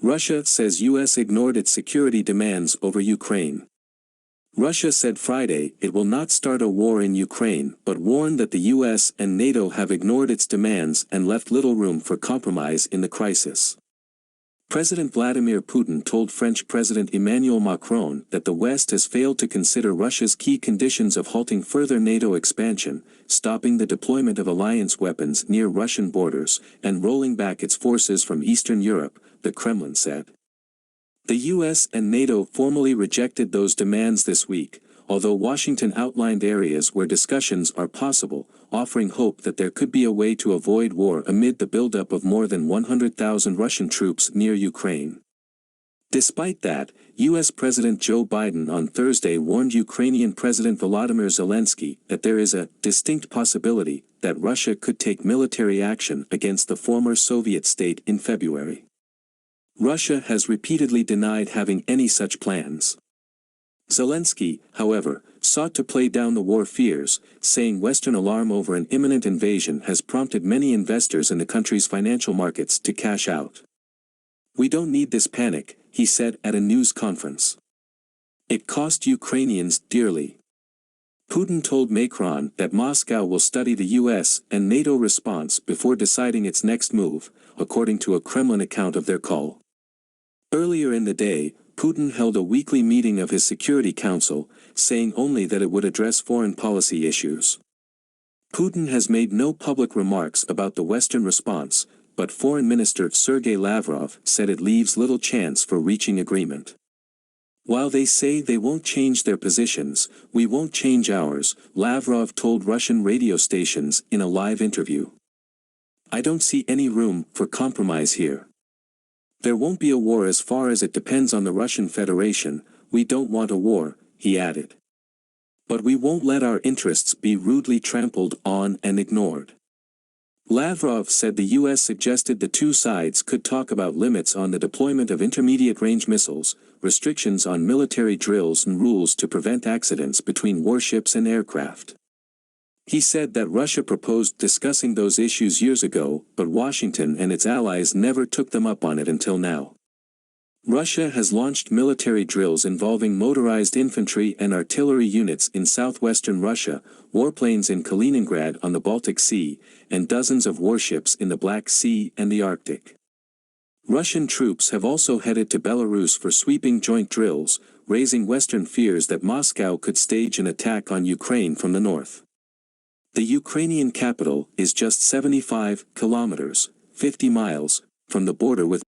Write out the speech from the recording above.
Russia says US ignored its security demands over Ukraine. Russia said Friday it will not start a war in Ukraine but warned that the US and NATO have ignored its demands and left little room for compromise in the crisis. President Vladimir Putin told French President Emmanuel Macron that the West has failed to consider Russia's key conditions of halting further NATO expansion, stopping the deployment of alliance weapons near Russian borders, and rolling back its forces from Eastern Europe, the Kremlin said. The US and NATO formally rejected those demands this week, although Washington outlined areas where discussions are possible, offering hope that there could be a way to avoid war amid the buildup of more than 100,000 Russian troops near Ukraine. Despite that, US President Joe Biden on Thursday warned Ukrainian President Volodymyr Zelenskyy that there is a distinct possibility that Russia could take military action against the former Soviet state in February. Russia has repeatedly denied having any such plans. Zelenskyy, however, sought to play down the war fears, saying Western alarm over an imminent invasion has prompted many investors in the country's financial markets to cash out. "We don't need this panic," he said at a news conference. "It cost Ukrainians dearly." Putin told Macron that Moscow will study the US and NATO response before deciding its next move, according to a Kremlin account of their call. Earlier in the day, Putin held a weekly meeting of his Security Council, saying only that it would address foreign policy issues. Putin has made no public remarks about the Western response, but Foreign Minister Sergei Lavrov said it leaves little chance for reaching agreement. "While they say they won't change their positions, we won't change ours," Lavrov told Russian radio stations in a live interview. "I don't see any room for compromise here. There won't be a war as far as it depends on the Russian Federation. We don't want a war," he added. "But we won't let our interests be rudely trampled on and ignored." Lavrov said the US suggested the two sides could talk about limits on the deployment of intermediate-range missiles, restrictions on military drills and rules to prevent accidents between warships and aircraft. He said that Russia proposed discussing those issues years ago, but Washington and its allies never took them up on it until now. Russia has launched military drills involving motorized infantry and artillery units in southwestern Russia, warplanes in Kaliningrad on the Baltic Sea, and dozens of warships in the Black Sea and the Arctic. Russian troops have also headed to Belarus for sweeping joint drills, raising Western fears that Moscow could stage an attack on Ukraine from the north. The Ukrainian capital is just 75 kilometers, 50 miles, from the border with